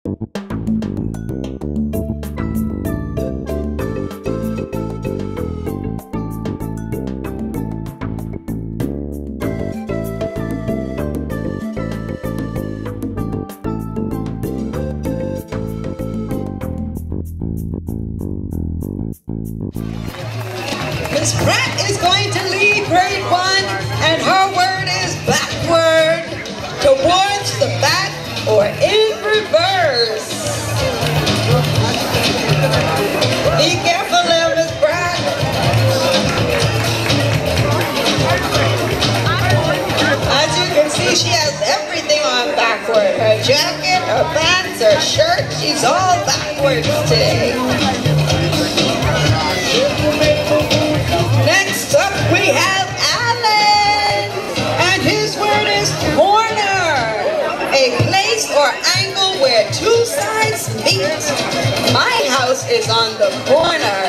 Miss Pratt is going to lead grade 1, and her word is backward, towards the back, or in reverse. Be careful there, Miss Pratt. As you can see, she has everything on backward. Her jacket, her pants, her shirt, she's all backwards today. Next up, we have Alan, and his word is corner, a place or angle where two sides meet. My house is on the corner.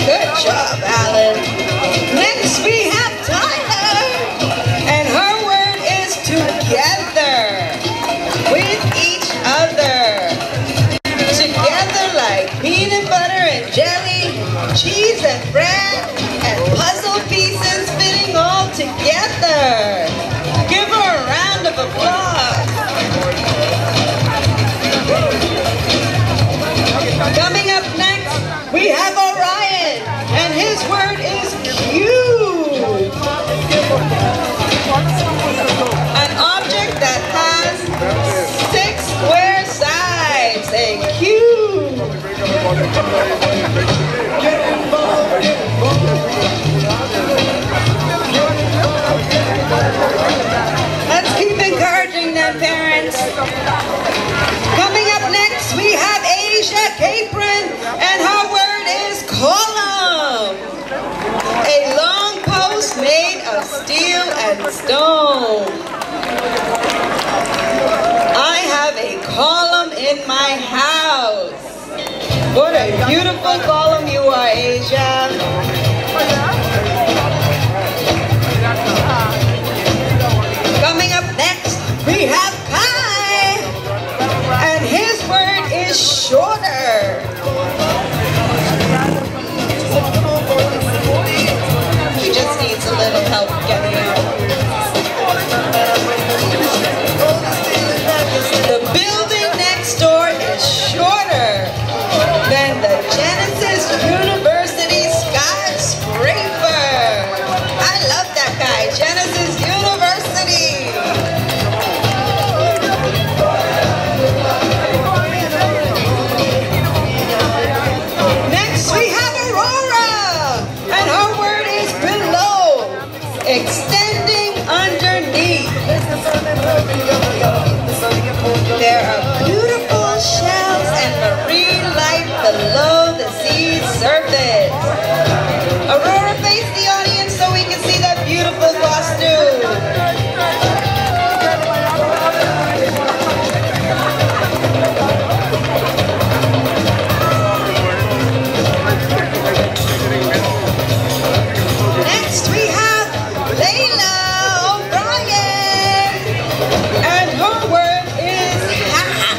Good job, Alan. Next, we have Tyler, and her word is together, with each other. Together like peanut butter and jelly, cheese and bread, and puzzle pieces fitting all together. Give her a round of applause. Coming up next, we have Orion, and his word is cube. An object that has 6 square sides, a cube. Let's keep encouraging them, parents. Coming up next, we have Asia Capron, and her word is column. A long post made of steel and stone. I have a column in my house. What a beautiful column you are, Asia. Coming up next, we have Kai, and his word is shorter. He just needs a little help getting out. The building next door is shorter than the Genesis University skyscraper. I love that guy, Genesis University. Next we have Aurora, and her word is below, extending underneath. There are beautiful shells and marine life below the sea's surface. Aurora, face the audience so we can see that beautiful costume. Next we have Layla O'Brien, and her word is half,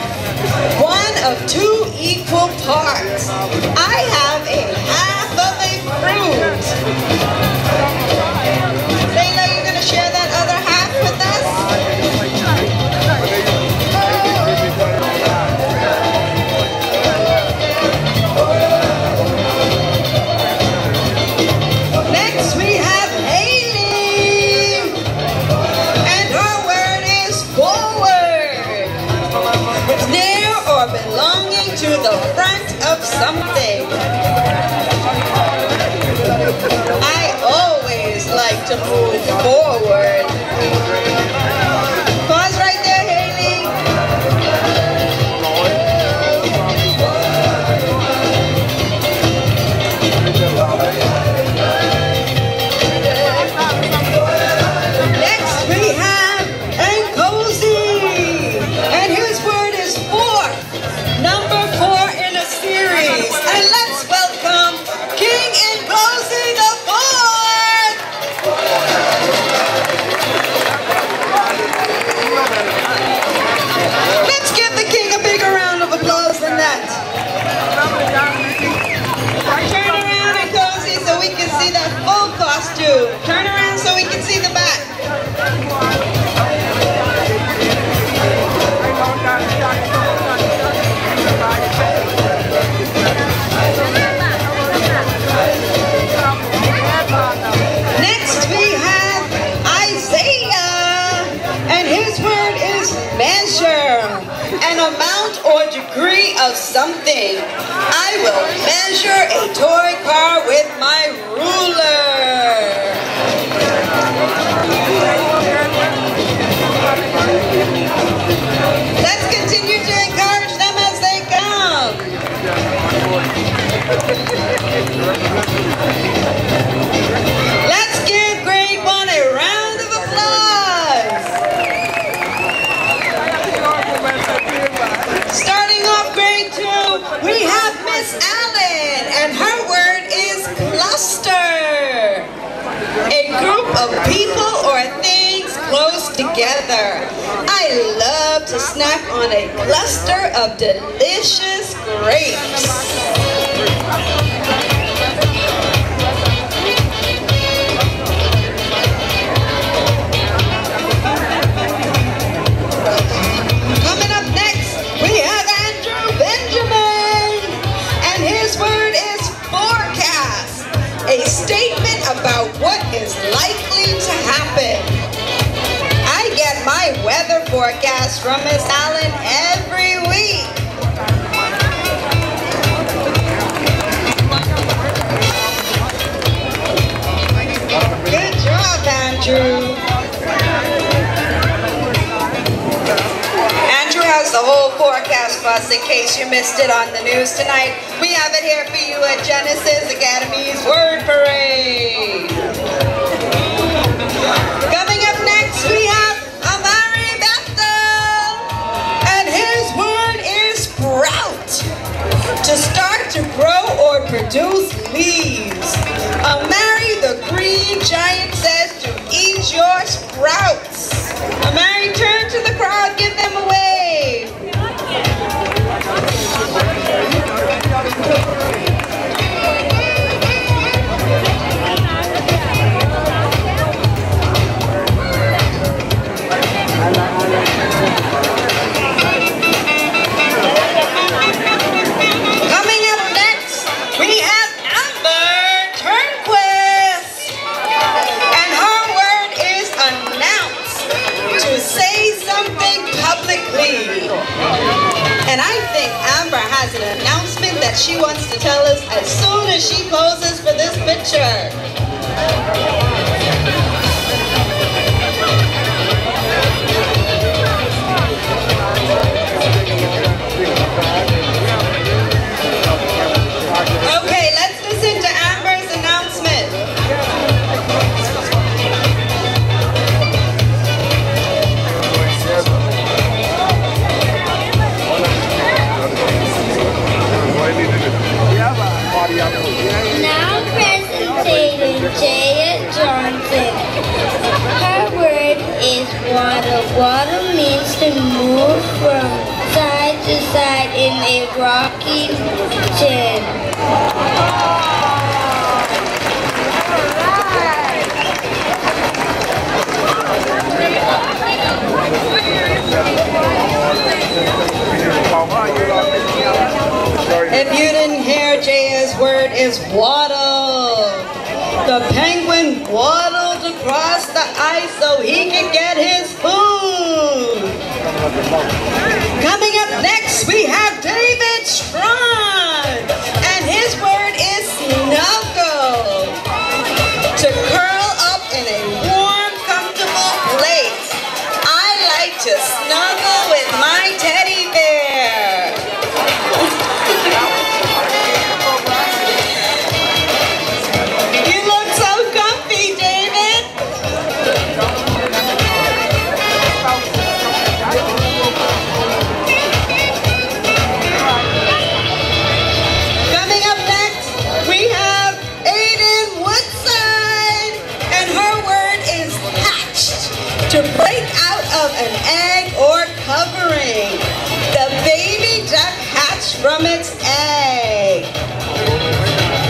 one of 2 equal parts. I have a half of a fruit. Layla, you gonna share that other half with us? Next we have Haley, and her word is forward, near or belonging to the front of something. I always like to move forward. Pause right there, Haley. Next we have Cozy, and his word is 4, number 4 in a series. And let's welcome toy car with my ruler. Let's continue to encourage them as they come. Let's give grade 1 a round of applause. Starting off grade 2, we have Miss Allen, and her word is cluster. A group of people or things close together. I love to snack on a cluster of delicious grapes. Coming up next, we have Andrew Benjamin, and his word is forecast, a statement about what is likely to happen. I get my weather forecast from Miss Allen every week. Good job, Andrew. Andrew has the whole forecast for us in case you missed it on the news tonight. We have it here for you at Genesis Academy's Word Parade. Coming up next, we have Amari Bethel, and his word is sprout. To start to grow or produce leaves. Amari the green giant says to eat your sprouts. Amari, turn to the crowd, give them a wave. Coming up next, we have Amber Turnquist, and her word is announce, to say something publicly. And I think Amber has an announcement that she wants to tell us as soon as she poses for this picture. Okay, let's listen to Amber's announcement. Now presenting Jaya Johnson. Her word is water. Water means to move from side to side in a rocky chain. If you didn't hear, Jaya's word is waddle. The penguin waddled across the ice so he could get his food. Coming up next, we have David Strawn, and his word is snuggle. To curl up in a warm, comfortable place. I like to snuggle with my teddy bear. You look so comfy, David. Coming up next, we have Aiden Woodside, and her word is hatched. To break out of an egg or covering. The baby duck hatched from its egg.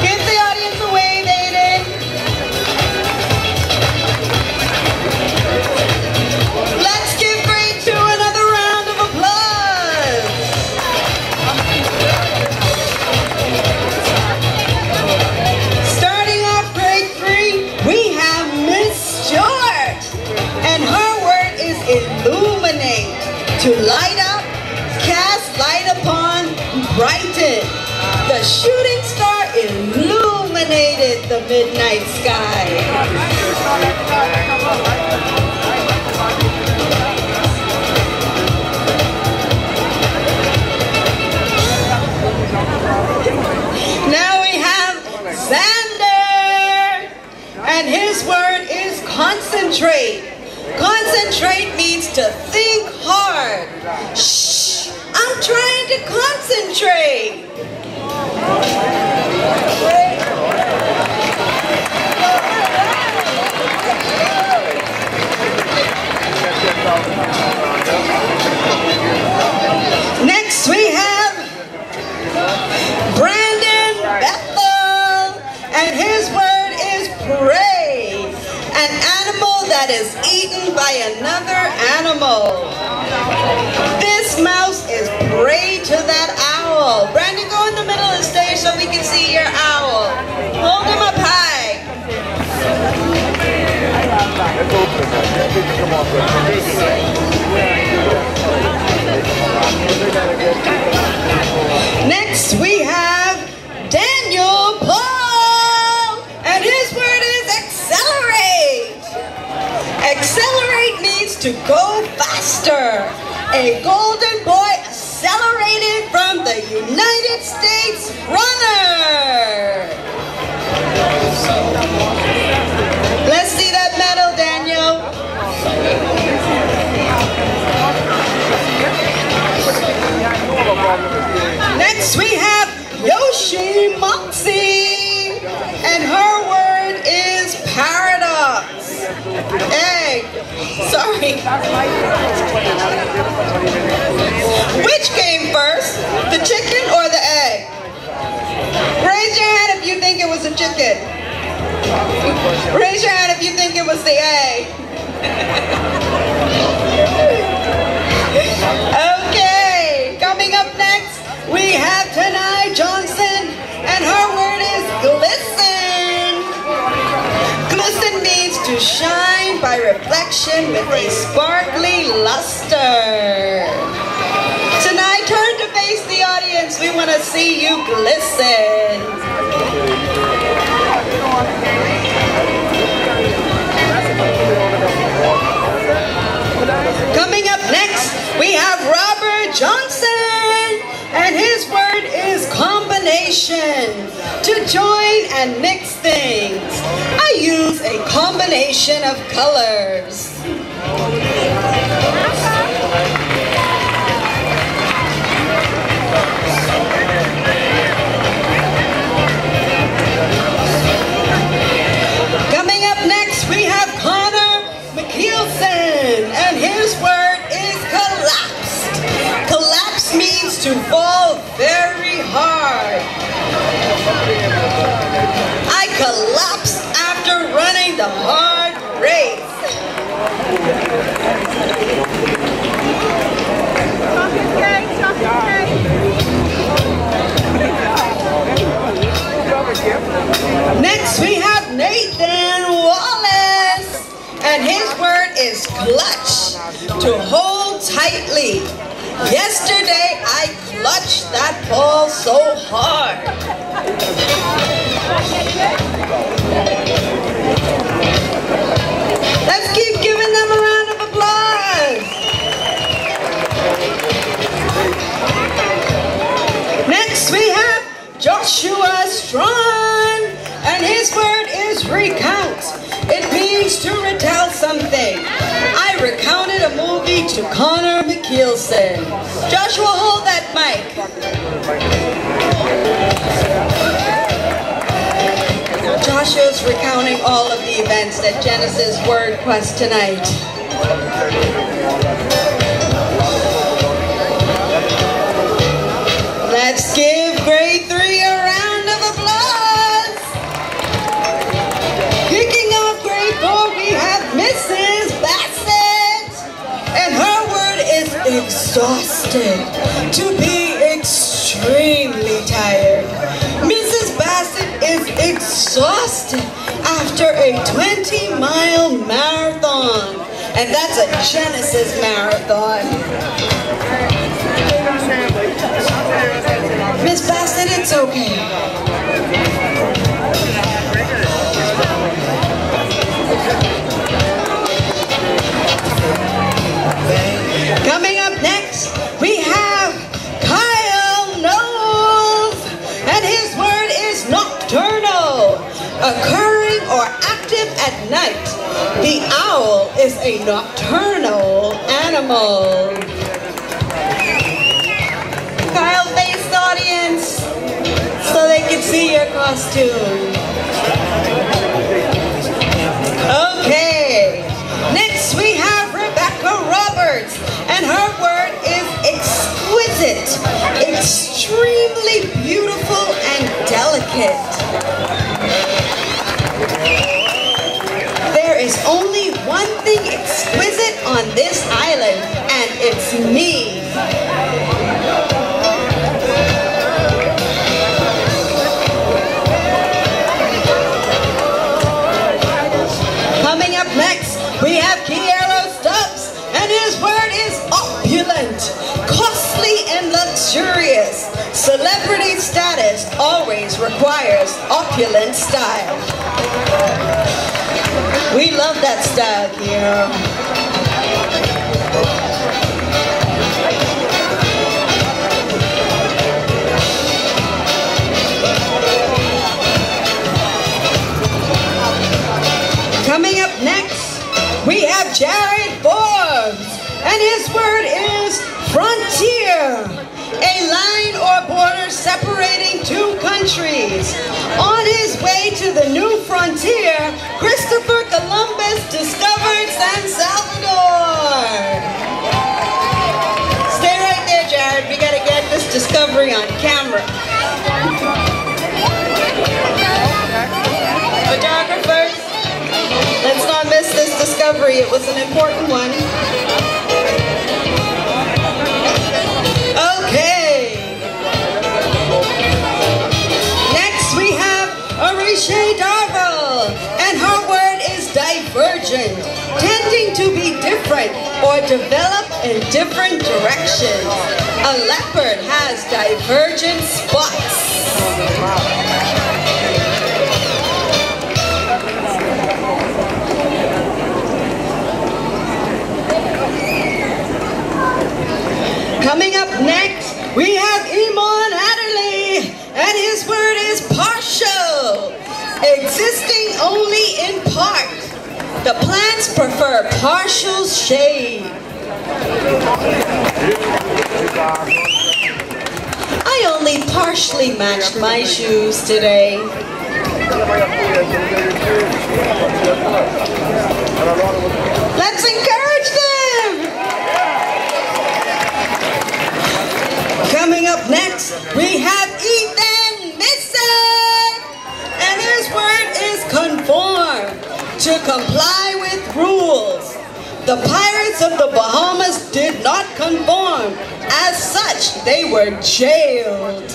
Give the audience a wave, Aiden. Let's give grade 2 another round of applause. Starting off grade 3, we have Miss Stewart, and her word is illuminate. To light up, cast light upon, brighten. dominated the midnight sky. Now we have Xander, and his word is concentrate. Concentrate means to think hard. Shh, I'm trying to concentrate. Next we have Brandon Bethel, and his word is prey. An animal that is eaten by another animal. This mouse is prey to that owl. Brandon, go in the middle of the stage so we can see your owl. Hold him up high. Next we have Daniel Paul, and his word is accelerate. Accelerate means to go faster. A golden boy accelerated from the United States runner. Let's see that medal, Daniel. Next we have Yoshi Moxie, and her word is paradox. Egg. Sorry. Which came first, the chicken or the egg? Raise your hand if you think it was a chicken. Raise your hand if you think it was the egg. Okay, coming up next, we have Tanai Johnson, and her word is glisten. Glisten means to shine by reflection with a sparkly luster. Tonight, turn to face the audience. We want to see you glisten. Coming up next, we have Robert Johnson, and his word is combination. To join and mix things. I use a combination of colors. Coming up next, we have Connor McKeelson, and his word is collapsed. Collapse means to fall very hard. I collapsed after running the hard race. Next we have Nathan Wallace, and his word is clutch, to hold tightly. Yesterday I clutched that ball so hard. Let's keep giving them a round of applause. Next we have Joshua Strawn, and his word is recount. It means to retell something. I recounted a movie to Connor McKeelson. Joshua, hold that mic. Joshua's recounting all of the events at Genesis Word Quest tonight. Let's give grade 3 a round of applause. Kicking off grade 4, we have Mrs. Bassett, and her word is exhausted, to be extremely tired. Mrs. Bassett is exhausted after a 20-mile marathon, and that's a Genesis marathon. Miss Bassett, it's okay. animal, occurring or active at night. The owl is a nocturnal animal. Kyle-faced audience, so they can see your costume. Okay, next we have Rebecca Roberts, and her word is exquisite, extremely beautiful and delicate. There is only one thing exquisite on this island, and it's me. Coming up next, we have Kiero Stubbs, and his word is opulent, costly and luxurious. Celebrity status always requires opulent style. We love that style, Kiero. Coming up next, we have Jared Forbes, and his word is frontier, a line or border separating two countries. On his way to the new frontier, Christopher Columbus discovered San Salvador. Stay right there, Jared. We gotta get this discovery on camera. Photographers, let's not miss this discovery. It was an important one. Okay. Next we have Arisha Darville, and her word is divergent, tending to be different or develop in different directions. A leopard has divergent spots. Coming up next, we have Iman Adderley, and his word is partial, existing only in part. The plants prefer partial shade. I only partially matched my shoes today. Let's encourage them! Coming up next, we have Ethan Missing, and his word is conform, to comply with rules. The pirates of the Bahamas did not conform. As such, they were jailed.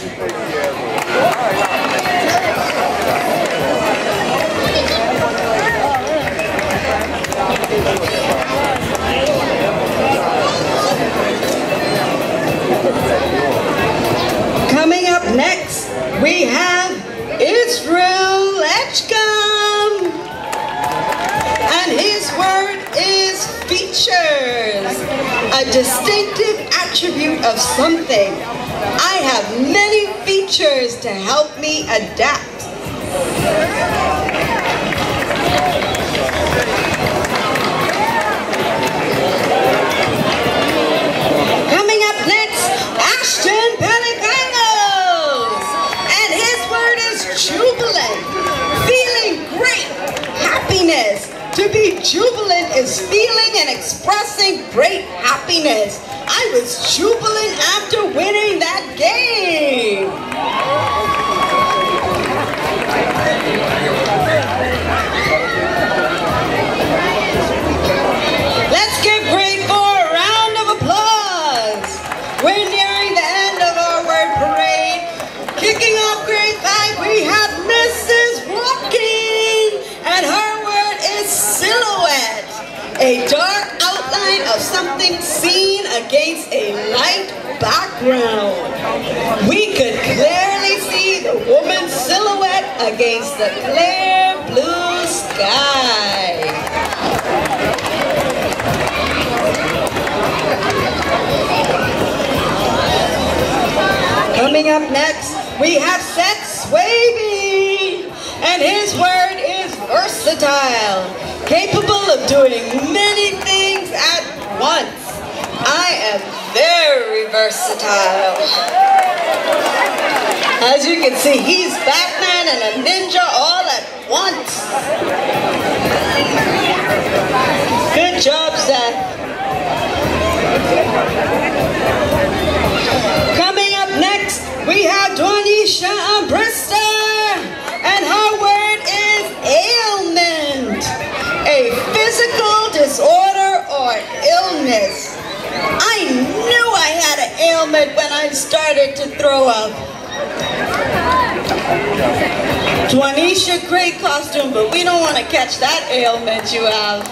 Coming up next, we have Israel Etchcom, and his word is features, a distinctive attribute of something. I have many features to help me adapt. Coming up next, Ashton Pelicanos, and his word is jubilant, feeling great, happiness. To be jubilant is feeling and expressing great happiness. I was jubilant after winning that game. Let's give grade 4 a round of applause. We're nearing the end of our word parade. Kicking off grade 5, we have Mrs. Walking, and her word is silhouette, a dark outline of something seen against a light background. We could clearly see the woman's silhouette against the clear blue sky. Coming up next, we have Seth Swaby, and and his word is versatile, capable of doing many things at once. I am very versatile. As you can see, he's Batman and a ninja all at once. Good job, Seth. Coming up next, we have Dwanisha Ambrista, and her word is ailment, a physical disorder or illness. I knew I had an ailment when I started to throw up. Dwanisha, great costume, but we don't want to catch that ailment you have.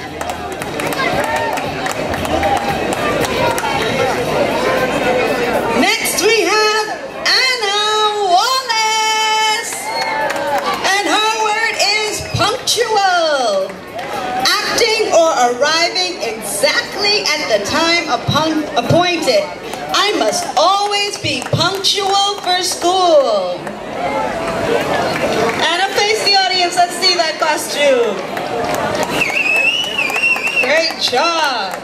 Next we have Hanna Wallace, and her word is punctual, acting or arriving exactly at the time appointed. I must always be punctual for school. Anna, face the audience, let's see that costume. Great job.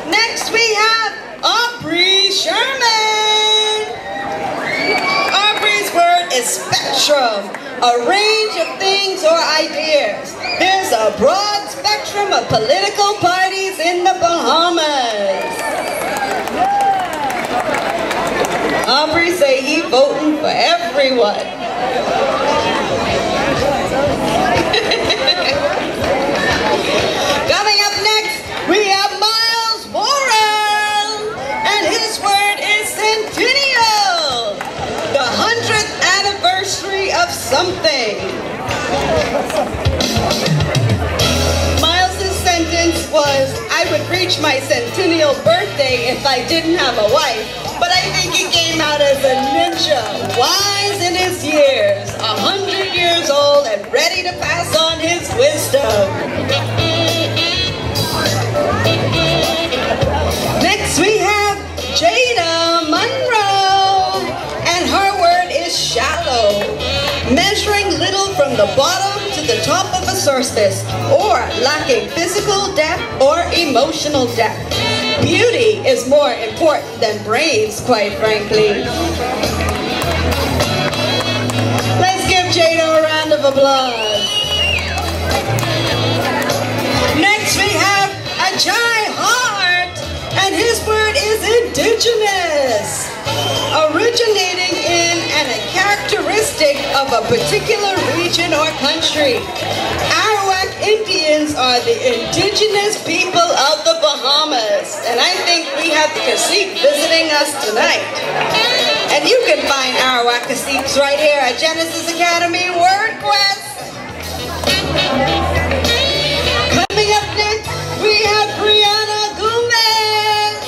Next we have Aubrey Sherman. Aubrey's word is spectrum, a range of things or ideas. There's a broad spectrum of political parties in the Bahamas. Aubrey say he voting for everyone. Coming up next, we have Miles Worrell, and his word is centennial, the 100th anniversary of something. Miles's sentence was, I would reach my centennial birthday if I didn't have a wife, but I think he came out as a ninja, wise in his years, 100 years old and ready to pass on his wisdom. Next we have Jada Monroe, and her word is shallow, measuring little from the bottom to the top of a surface, or lacking physical depth or emotional depth. Beauty is more important than brains, quite frankly. Let's give Jada a round of applause. Next we have Ajay Hart, and his word is indigenous, originating in and a characteristic of a particular region or country. Arawak Indians are the indigenous people of the Bahamas, and I think we have the Cacique visiting us tonight. And you can find Arawak Caciques right here at Genesis Academy Word Quest. Coming up next, we have Brianna Gomez.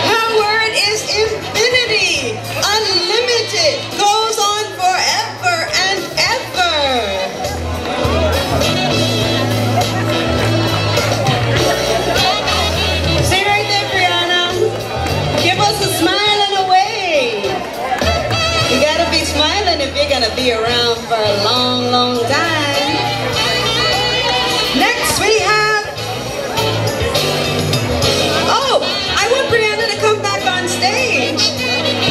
Her word is infinity, unlimited, goes on forever and ever. See right there, Brianna? Give us a smile and a wave. You gotta be smiling if you're gonna be around for a long, long time. Next we have, oh, I want Brianna to come back on stage.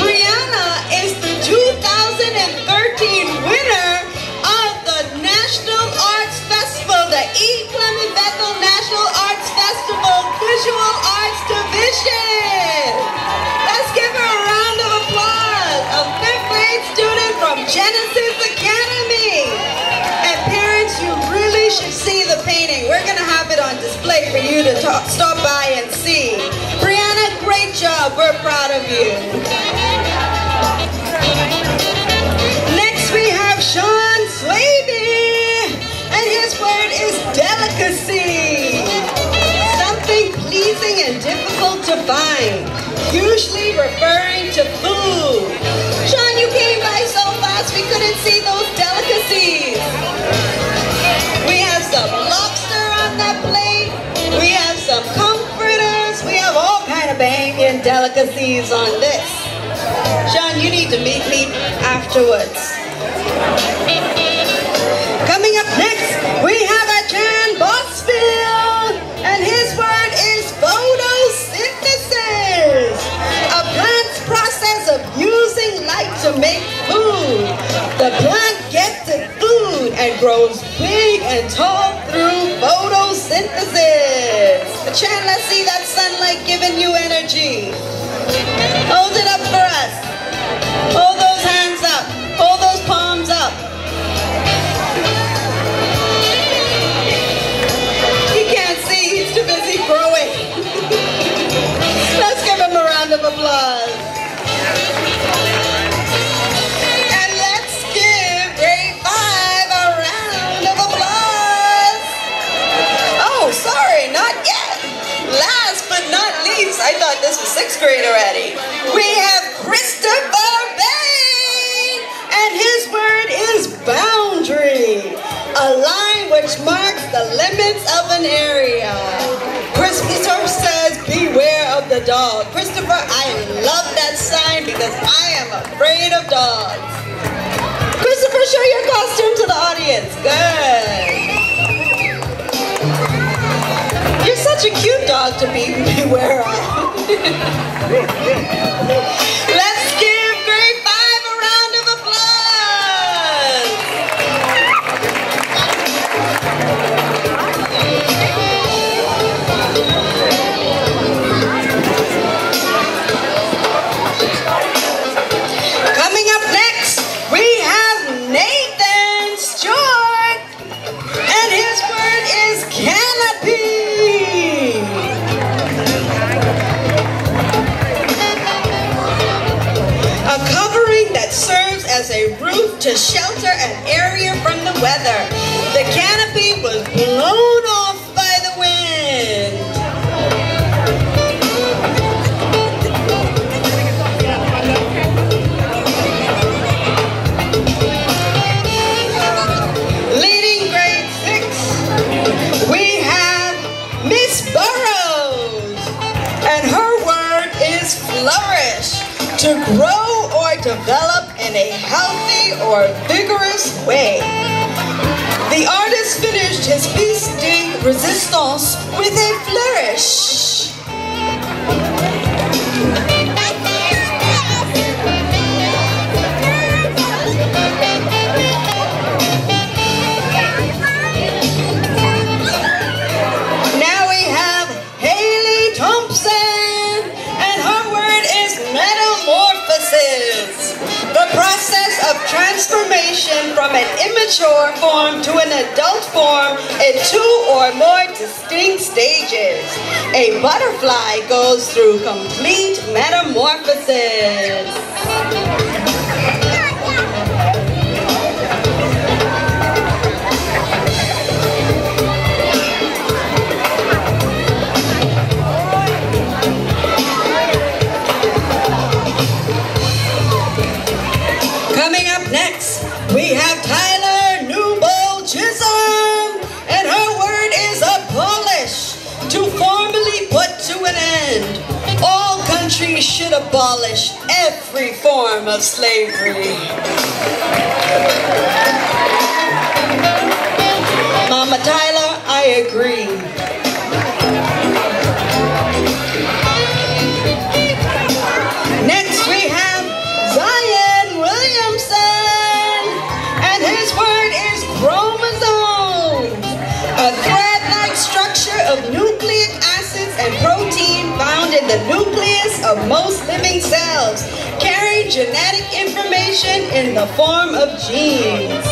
Brianna is the 2013 winner of the National Arts Festival, the E. Clement Bethel National Arts Festival Visual Arts Division. Let's give her a round of applause. A 5th grade student from Genesis Academy. And parents, you really should see the painting. We're going to have it on display for you to stop by and see. Brianna, great job. We're proud of you. Next we have Sean Swaby, and his word is delicacy. Something pleasing and difficult to find, usually referring to food. Sean, you came by so fast we couldn't see those delicacies. We have some lobster on that plate. We have some comforters. We have all kind of Bahamian delicacies on this. Sean, you need to meet me afterwards. Coming up The plant gets its food and grows big and tall through photosynthesis. Chan, let's see that sunlight giving you energy. Hold it up for us. Hold those hands up. Hold those palms up. He can't see, he's too busy growing. Let's give him a round of applause. And let's give grade 5 a round of applause. Oh, sorry, not yet. Last but not least, I thought this was 6th grade already. We have Christopher Bain, and his word is boundary, a line which marks the limits of an area. Christopher says, beware of the dog. Christopher, I love that sign because I am afraid of dogs. Christopher, show your costume to the audience. Good. You're such a cute dog to beware of. Let's give grade 5 a round of applause. Coming up next, we have Nathan Stewart, and his word is canopy. A covering that serves as a roof to shelter an area from the weather. The canopy was blown off by the wind. Leading grade 6, we have Miss Burrows, and her word is flourish, to grow or develop in a healthy or vigorous way. The artist finished his piece de resistance with a flourish. Now we have Haley Thompson, and her word is metamorphosis, the process of transformation from an immature form to an adult form in 2 or more distinct stages. A butterfly goes through complete metamorphosis. Coming up next, we have Tyler Newbold Chisholm, and her word is abolish, to formally put to an end. All countries should abolish every form of slavery. Mama Tyler, I agree. Next we have Zion Williamson, and his word is chromosomes, a thread-like structure of nucleic acids and protein found in the nucleus of most living cells, carrying genetic information in the form of genes.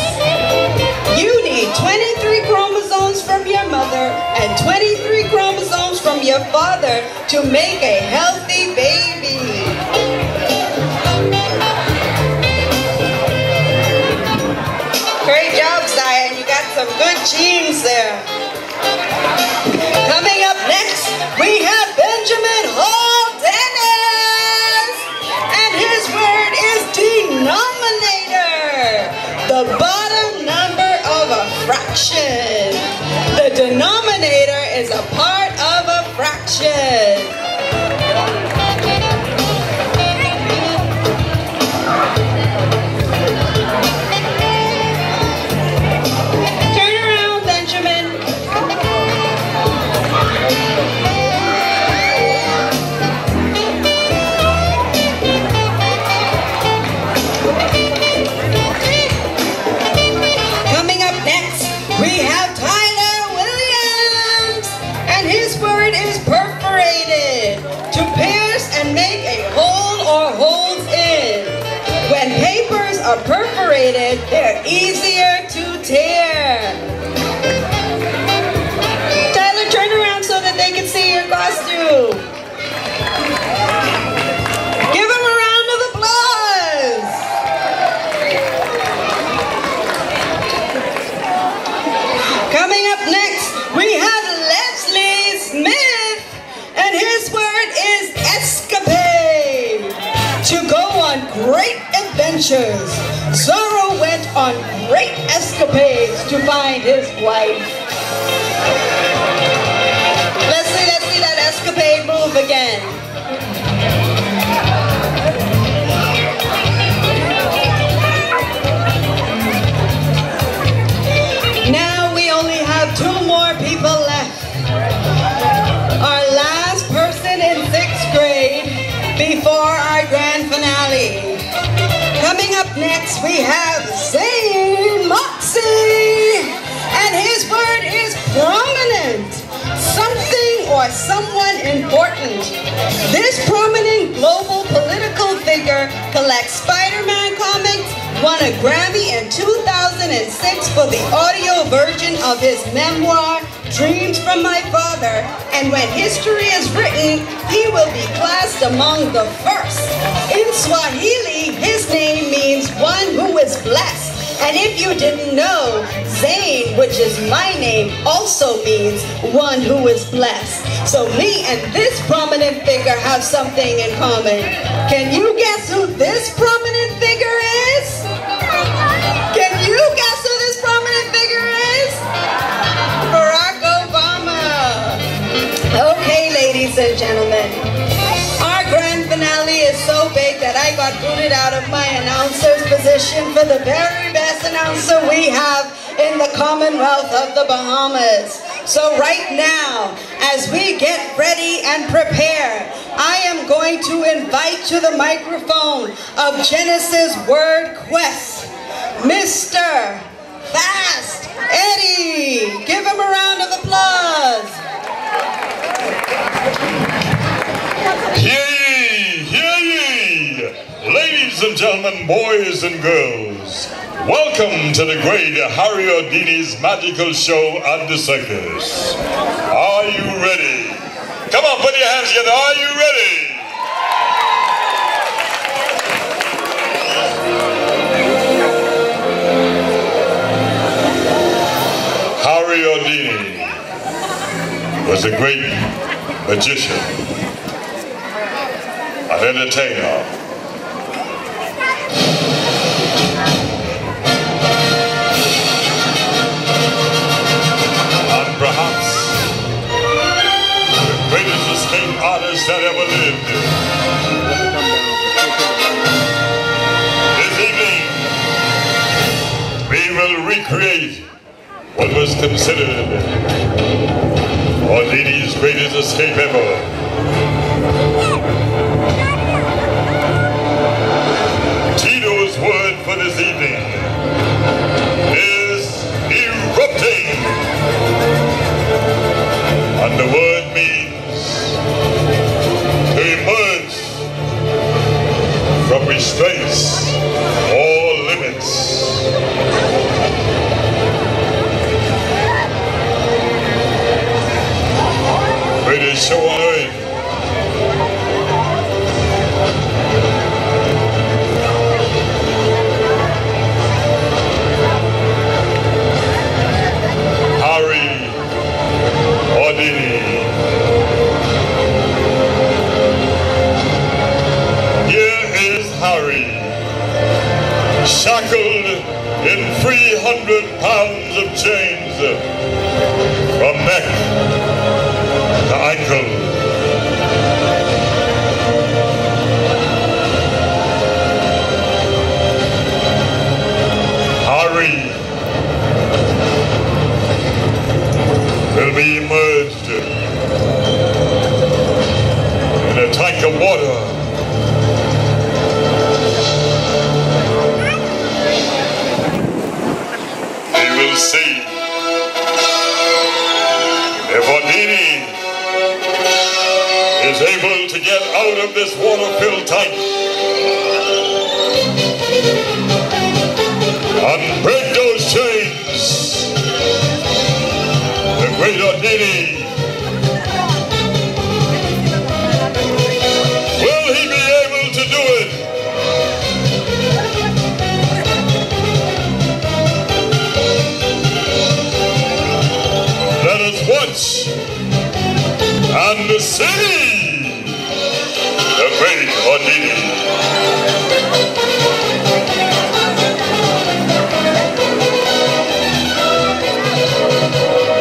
You need 23 chromosomes from your mother and 23 chromosomes from your father to make a healthy baby. Great job, Zion. You got some good genes there. Coming up next, we have Benjamin Hall Dennis, and his word is denominator, the bottom number of a fraction. The denominator is a part of a fraction. are perforated, they're easier to tear. Tyler, turn around so that they can see your costume. Give them a round of applause. Coming up next, we have Leslie Smith, and his word is escapade. To go on great adventures. Zorro went on great escapades to find his wife. Leslie, let's see that escapade move again. Now we only have 2 more people left. Our last person in 6th grade before our grand finale. Coming up next, we have Zane Moxie, and his word is prominent. Something or someone important. This prominent global political figure collects Spider-Man comics, won a Grammy in 2006 for the audio version of his memoir, Dreams from My Father, and when history is written, he will be classed among the first. In Swahili, his name means one who is blessed. And if you didn't know, Zane, which is my name, also means one who is blessed. So me and this prominent figure have something in common. Can you guess who this prominent figure is? Can you guess who this prominent figure is? Barack Obama. Okay, ladies and gentlemen. Our grand finale is so big that I got booted out of my announcer's position for the very best announcer we have in the Commonwealth of the Bahamas. So right now, as we get ready and prepare, I am going to invite to the microphone of Genesis Word Quest, Mr. Fast Eddie. Give him a round of applause. Hear ye, hear ye, ladies and gentlemen, boys and girls. Welcome to the great Harry Houdini's magical show at the circus. Are you ready? Come on, put your hands together. Are you ready? Harry Houdini was a great magician, an entertainer. And perhaps the greatest escape artist that ever lived. This evening, we will recreate what was considered Houdini's greatest escape ever. Tito's word for this evening is erupting. And the word means to emerge from restraints or limits. Greatest show on earth. Harry Houdini. Here is Harry, shackled in 300 pounds of chains from neck to ankle. Harry will be immersed in a tank of water. We will see if Houdini is able to get out of this water-filled tank. and break those chains. The great Ordini. Will he be able to do it? Let us watch and see the great Ordini.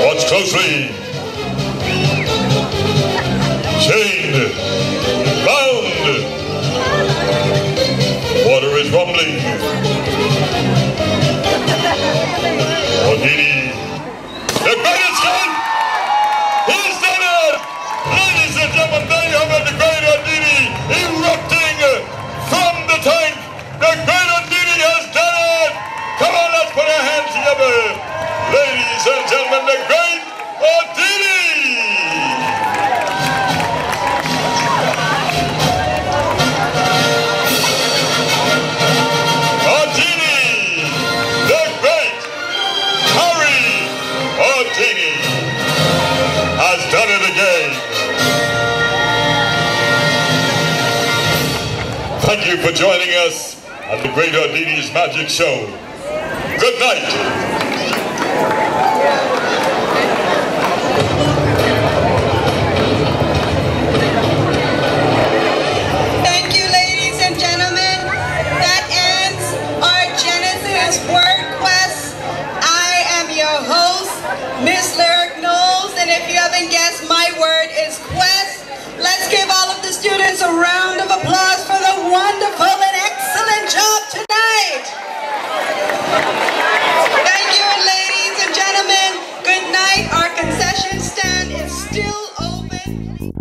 Watch closely. Chained, bound. Water is rumbling. Ordini, the great escape. He's done it. Ladies and gentlemen, there you have it, the great Ordini erupting from the tank. The great Ordini has done it. Come on, let's put our hands together. Ladies and gentlemen, the great Ordini! Ordini! The great Harry Ordini has done it again. Thank you for joining us at the great Ordini's Magic Show. Good night. Thank you, ladies and gentlemen. That ends our Genesis Word Quest. I am your host, Miss Lyric Knowles, and if you haven't guessed, my word is quest. Let's give all of the students a round of applause for the wonderful and excellent job tonight. Thank you, ladies and gentlemen. Good night. Our concession stand is still open.